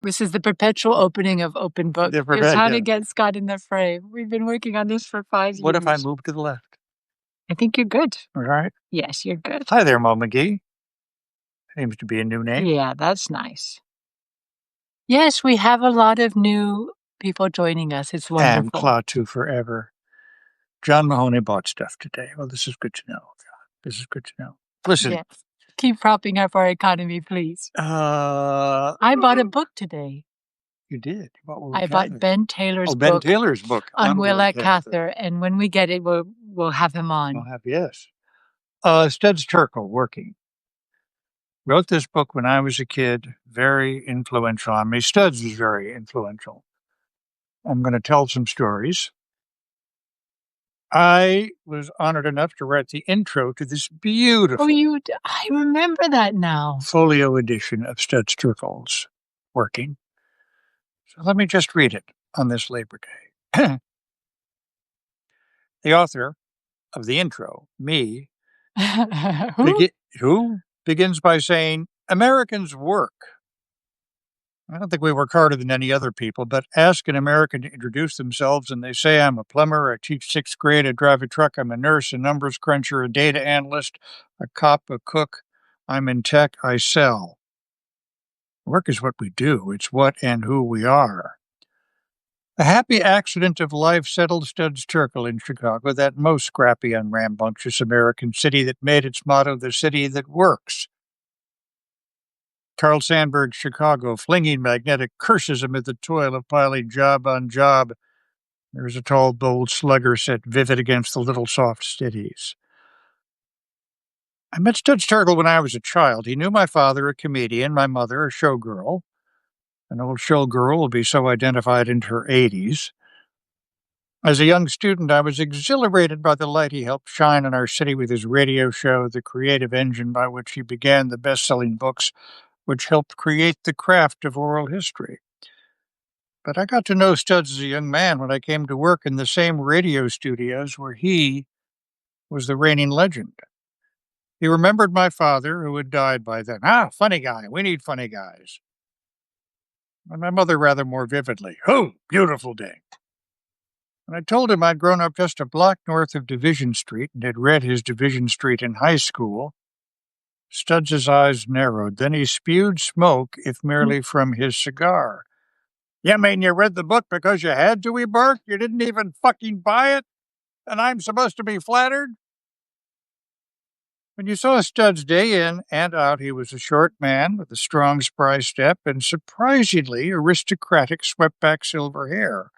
This is the perpetual opening of Open Book. It's how to get Scott in the frame. We've been working on this for 5 years. What if I move to the left? I think you're good. All right. Yes, you're good. Hi there, Mo McGee. Seems to be a new name. Yeah, that's nice. Yes, we have a lot of new people joining us. It's wonderful. And Claw 2 forever. John Mahoney bought stuff today. Well, this is good to know. This is good to know. Listen. Yes. Keep propping up our economy, please. I bought a book today. You did? I bought Ben Taylor's book. Ben Taylor's book. On Willa Cather. And when we get it, we'll have him on. We'll have, yes. Studs Terkel, working. Wrote this book when I was a kid. Very influential on me. Studs was very influential. I'm going to tell some stories. I was honored enough to write the intro to this beautiful... I remember that now. ...folio edition of Studs Terkel's Working. So let me just read it on this Labor Day. The author of the intro, me, who begins by saying, Americans work. I don't think we work harder than any other people, but ask an American to introduce themselves and they say, I'm a plumber, I teach 6th grade, I drive a truck, I'm a nurse, a numbers cruncher, a data analyst, a cop, a cook, I'm in tech, I sell. Work is what we do. It's what and who we are. The happy accident of life settled Studs Terkel in Chicago, that most scrappy and rambunctious American city that made its motto the city that works. Carl Sandburg's Chicago, flinging magnetic curses amid the toil of piling job on job. There was a tall, bold slugger set vivid against the little soft cities. I met Studs Terkel when I was a child. He knew my father, a comedian, my mother, a showgirl. An old showgirl will be so identified into her 80s. As a young student, I was exhilarated by the light he helped shine on our city with his radio show, the creative engine by which he began the best-selling books which helped create the craft of oral history. But I got to know Studs as a young man when I came to work in the same radio studios where he was the reigning legend. He remembered my father, who had died by then. Funny guy. We need funny guys. And my mother rather more vividly. Oh, beautiful day. When I told him I'd grown up just a block north of Division Street and had read his Division Street in high school, Studs' eyes narrowed. Then he spewed smoke, if merely from his cigar. You mean you read the book because you had to, he barked? You didn't even fucking buy it? And I'm supposed to be flattered? When you saw Studs day in and out, he was a short man with a strong, spry step and surprisingly aristocratic swept-back silver hair,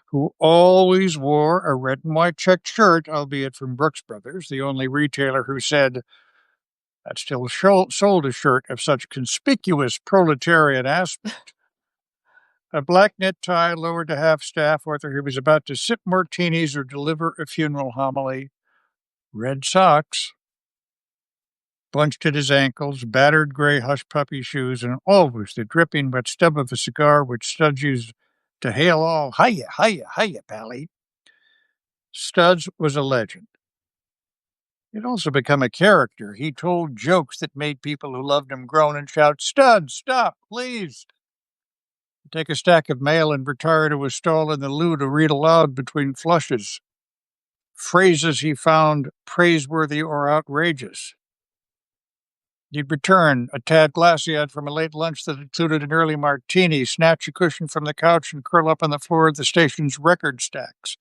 who always wore a red and white checked shirt, albeit from Brooks Brothers, the only retailer who said that still sold a shirt of such conspicuous proletarian aspect. A black knit tie lowered to half-staff, whether he was about to sip martinis or deliver a funeral homily. Red socks, bunched at his ankles, battered gray hush-puppy shoes, and always the dripping wet stub of a cigar which Studs used to hail all, hiya, hiya, hiya, pally. Studs was a legend. He'd also become a character. He told jokes that made people who loved him groan and shout, Studs, stop, please. He'd take a stack of mail and retire to a stall in the loo to read aloud between flushes phrases he found praiseworthy or outrageous. He'd return, a tad glassy-eyed from a late lunch that included an early martini, snatch a cushion from the couch and curl up on the floor of the station's record stacks.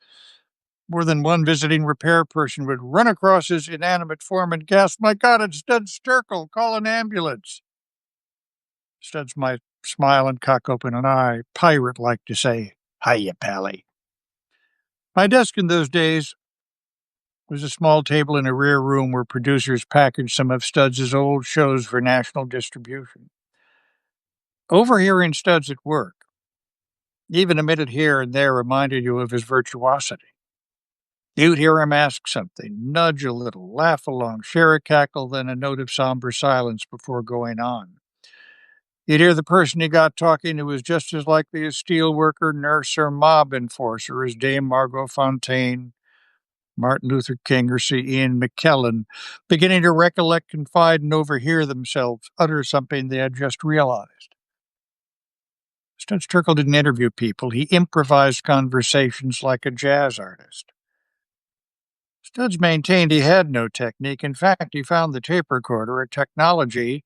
More than one visiting repair person would run across his inanimate form and gasp, My God, it's Studs Terkel, call an ambulance. Studs might smile and cock open an eye, pirate-like to say, Hiya, pally. My desk in those days was a small table in a rear room where producers packaged some of Studs' old shows for national distribution. Overhearing Studs at work, even a minute here and there, reminded you of his virtuosity. You'd hear him ask something, nudge a little, laugh along, share a cackle, then a note of somber silence before going on. You'd hear the person he got talking who was just as likely a steel worker, nurse, or mob enforcer as Dame Margot Fontaine, Martin Luther King, or C. Ian McKellen, beginning to recollect, confide, and overhear themselves utter something they had just realized. Studs Terkel didn't interview people, he improvised conversations like a jazz artist. Studs maintained he had no technique. In fact, he found the tape recorder, a technology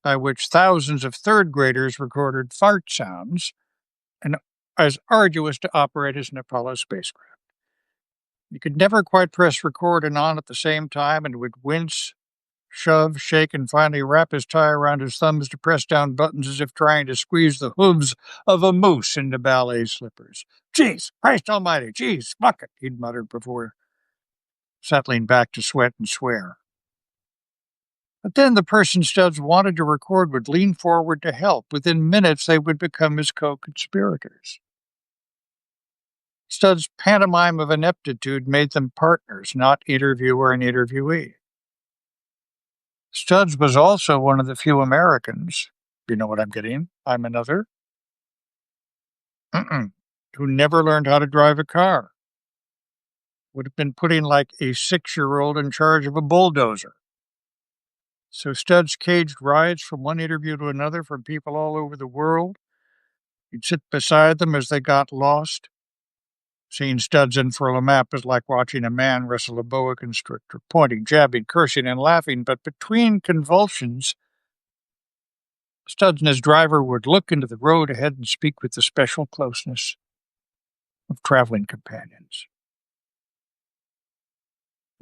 by which thousands of third graders recorded fart sounds, and as arduous to operate as an Apollo spacecraft. You could never quite press record and on at the same time and would wince, shove, shake, and finally wrap his tie around his thumbs to press down buttons as if trying to squeeze the hooves of a moose into ballet slippers. "Geez, Christ almighty, geez, fuck it," he'd muttered before settling back to sweat and swear. But then the person Studs wanted to record would lean forward to help. Within minutes, they would become his co-conspirators. Studs' pantomime of ineptitude made them partners, not interviewer and interviewee. Studs was also one of the few Americans, you know what I'm getting, I'm another, who never learned how to drive a car. Would have been putting like a 6-year-old in charge of a bulldozer. So Studs caged rides from one interview to another from people all over the world. He'd sit beside them as they got lost. Seeing Studs unfurl a map is like watching a man wrestle a boa constrictor, pointing, jabbing, cursing, and laughing. But between convulsions, Studs and his driver would look into the road ahead and speak with the special closeness of traveling companions.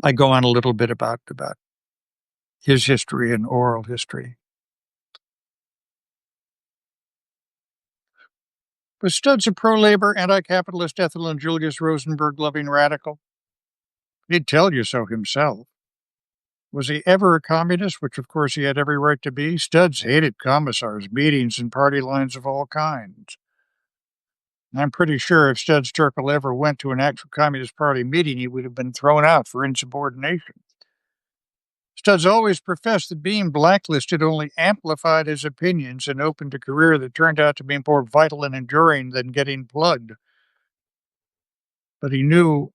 I go on a little bit about his history and oral history. Was Studs a pro-labor, anti-capitalist, Ethel and Julius Rosenberg-loving radical? He'd tell you so himself. Was he ever a communist, which of course he had every right to be? Studs hated commissars, meetings, and party lines of all kinds. I'm pretty sure if Studs Terkel ever went to an actual Communist Party meeting, he would have been thrown out for insubordination. Studs always professed that being blacklisted only amplified his opinions and opened a career that turned out to be more vital and enduring than getting plugged. But he knew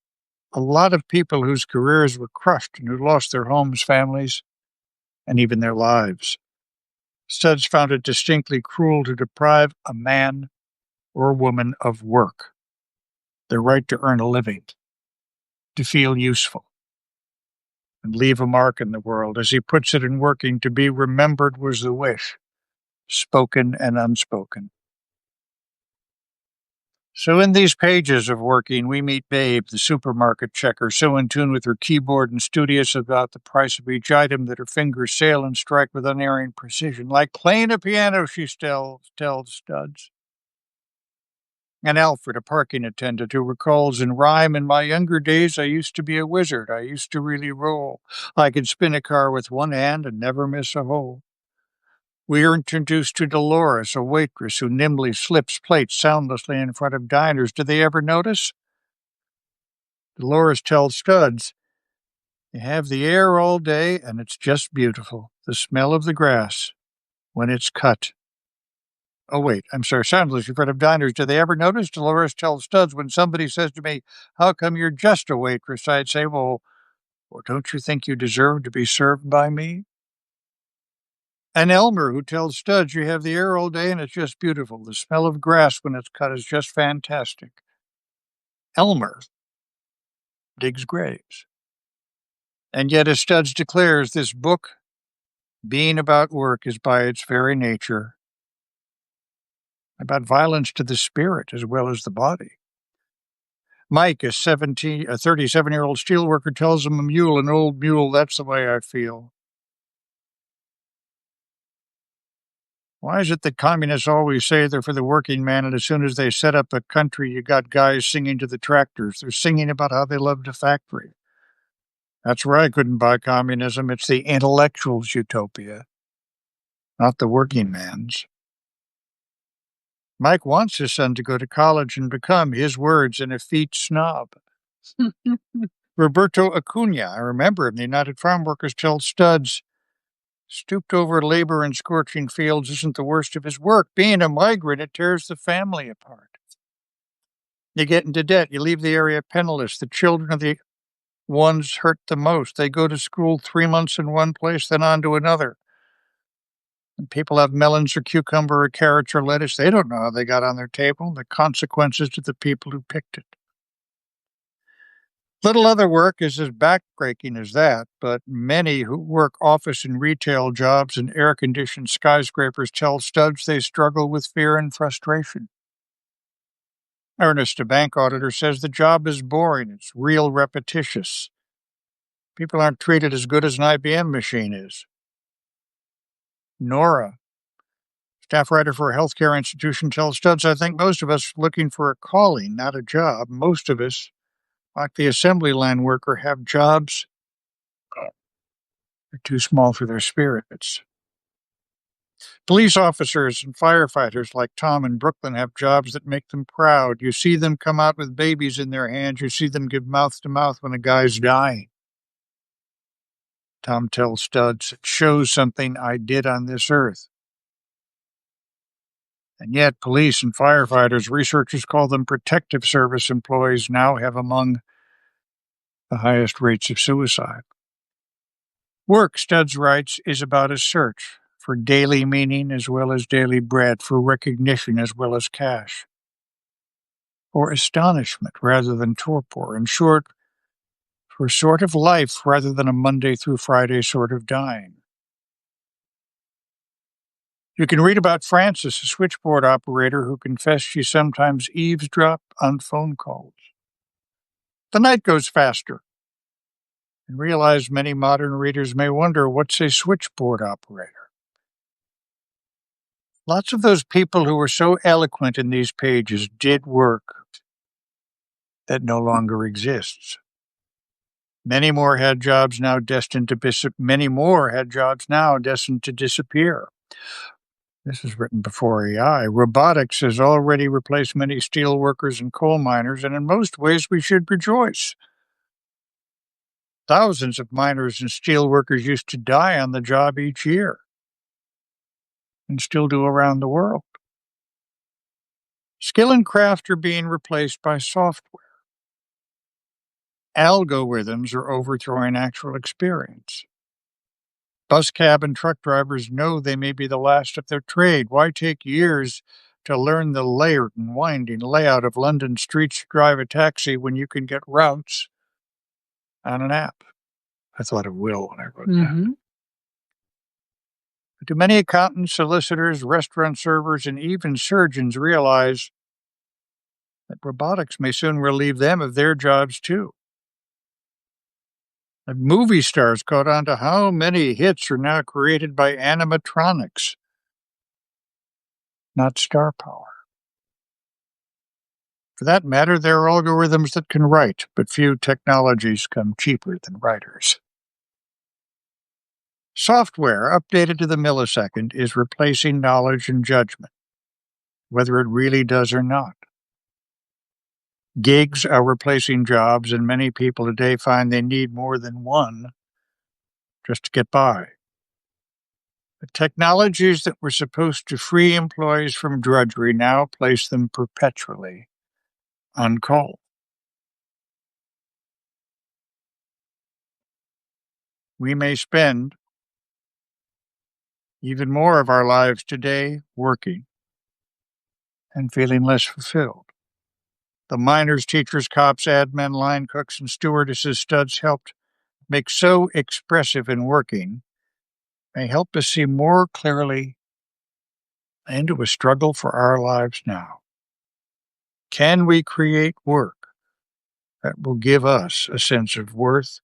a lot of people whose careers were crushed and who lost their homes, families, and even their lives. Studs found it distinctly cruel to deprive a man or woman of work, their right to earn a living, to feel useful, and leave a mark in the world. As he puts it in working, to be remembered was the wish, spoken and unspoken. So in these pages of Working, we meet Babe, the supermarket checker, so in tune with her keyboard and studious about the price of each item that her fingers sail and strike with unerring precision. Like playing a piano, she tells Studs. And Alfred, a parking attendant, who recalls in rhyme, "In my younger days, I used to be a wizard. I used to really roll. I could spin a car with one hand and never miss a hole." We are introduced to Dolores, a waitress who nimbly slips plates soundlessly in front of diners. Do they ever notice? Dolores tells Studs, "You have the air all day, and it's just beautiful. The smell of the grass when it's cut." Oh, wait, I'm sorry, soundless in front of diners. Do they ever notice? Dolores tells Studs, "When somebody says to me, 'How come you're just a waitress?' I'd say, well, don't you think you deserve to be served by me?" And Elmer, who tells Studs, "You have the air all day and it's just beautiful. The smell of grass when it's cut is just fantastic." Elmer digs graves. And yet, as Studs declares, this book, being about work, is by its very nature about violence to the spirit as well as the body. Mike, a 37-year-old steelworker, tells him, an old mule, that's the way I feel." Why is it that communists always say they're for the working man, and as soon as they set up a country, you got guys singing to the tractors? They're singing about how they loved a factory. That's where I couldn't buy communism. It's the intellectual's utopia, not the working man's. Mike wants his son to go to college and become, his words, an effete snob. Roberto Acuna, I remember him, the United Farm Workers, tells Studs, "Stooped over labor in scorching fields isn't the worst of his work. Being a migrant, it tears the family apart. You get into debt, you leave the area penniless. The children are the ones hurt the most. They go to school 3 months in one place, then on to another. People have melons or cucumber or carrots or lettuce. They don't know how they got on their table, the consequences to the people who picked it. Little other work is as backbreaking as that, but many who work office and retail jobs in air conditioned skyscrapers tell Studs they struggle with fear and frustration. Ernest, a bank auditor, says the job is boring, it's real repetitious. People aren't treated as good as an IBM machine is. Nora, staff writer for a healthcare institution, tells Studs, I think most of us are looking for a calling, not a job. Most of us, like the assembly line worker, have jobs that are too small for their spirits. Police officers and firefighters like Tom in Brooklyn have jobs that make them proud. You see them come out with babies in their hands. You see them give mouth to mouth when a guy's dying. Tom tells Studs, it shows something I did on this earth. And yet, police and firefighters, researchers call them protective service employees, now have among the highest rates of suicide. Work, Studs writes, is about a search for daily meaning as well as daily bread, for recognition as well as cash, for astonishment rather than torpor, in short, for sort of life rather than a Monday through Friday sort of dying. You can read about Frances, a switchboard operator who confessed she sometimes eavesdropped on phone calls. The night goes faster, and realize many modern readers may wonder, what's a switchboard operator? Lots of those people who were so eloquent in these pages did work that no longer exists. Many more had jobs now destined to disappear. This is written before AI. Robotics has already replaced many steel workers and coal miners, and in most ways we should rejoice. Thousands of miners and steel workers used to die on the job each year, and still do around the world. Skill and craft are being replaced by software. Algorithms are overthrowing actual experience. Bus, cab, and truck drivers know they may be the last of their trade. Why take years to learn the layered and winding layout of London streets to drive a taxi when you can get routes on an app? I thought of Will when I wrote that. But do many accountants, solicitors, restaurant servers, and even surgeons realize that robotics may soon relieve them of their jobs too? The movie stars caught on to how many hits are now created by animatronics, not star power. For that matter, there are algorithms that can write, but few technologies come cheaper than writers. Software, updated to the millisecond, is replacing knowledge and judgment, whether it really does or not. Gigs are replacing jobs, and many people today find they need more than one just to get by. The technologies that were supposed to free employees from drudgery now place them perpetually on call. We may spend even more of our lives today working and feeling less fulfilled. The miners, teachers, cops, admin, line cooks, and stewardesses Studs helped make so expressive in working may help us see more clearly into a struggle for our lives now. Can we create work that will give us a sense of worth,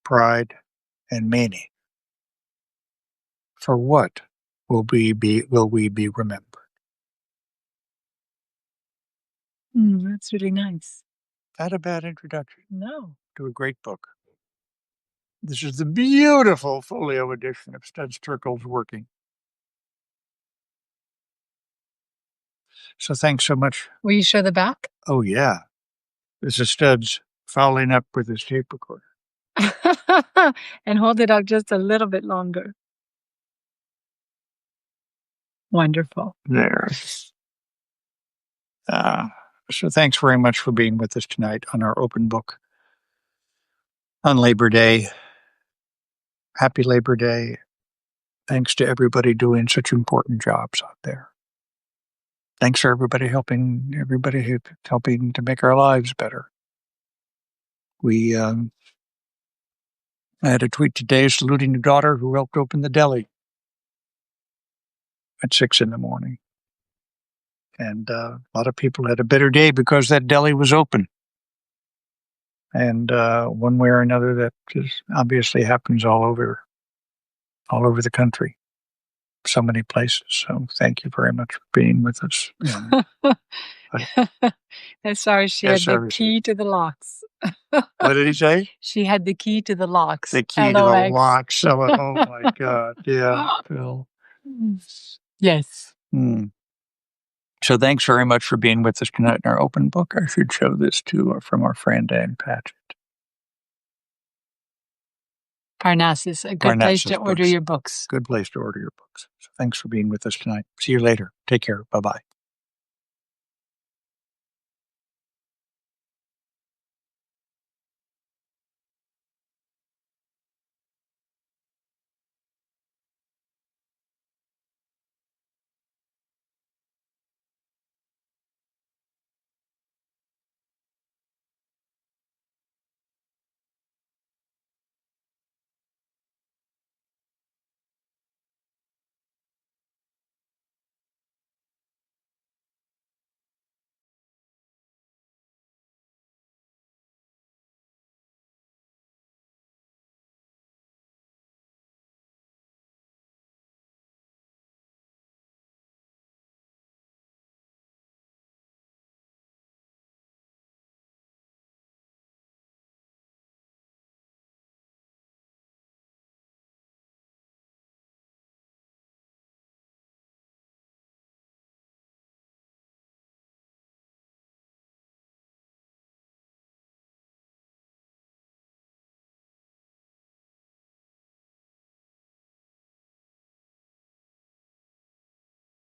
pride, and meaning? For what will we be remembered? That's really nice. Not a bad introduction No. to a great book. This is the beautiful folio edition of Studs Terkel's Working. So thanks so much. Will you show the back? Oh, yeah. This is Studs fouling up with his tape recorder. And hold it up just a little bit longer. Wonderful. There. So thanks very much for being with us tonight on our open book on Labor Day. Happy Labor Day. Thanks to everybody doing such important jobs out there. Thanks for everybody helping to make our lives better. I had a tweet today saluting a daughter who helped open the deli at 6 a.m. And a lot of people had a better day because that deli was open. And one way or another, that just obviously happens all over the country, so many places. So thank you very much for being with us. And sorry, she Yes, had the sir. key to the locks. What did he say? She had the key to the locks. The key to the LOX. locks. Oh my God. Yeah, Phil. Yes. So thanks very much for being with us tonight in our open book. I should show this to from our friend Ann Patchett. Parnassus, a good place to order books. your books. Good place to order your books. So thanks for being with us tonight. See you later. Take care. Bye-bye.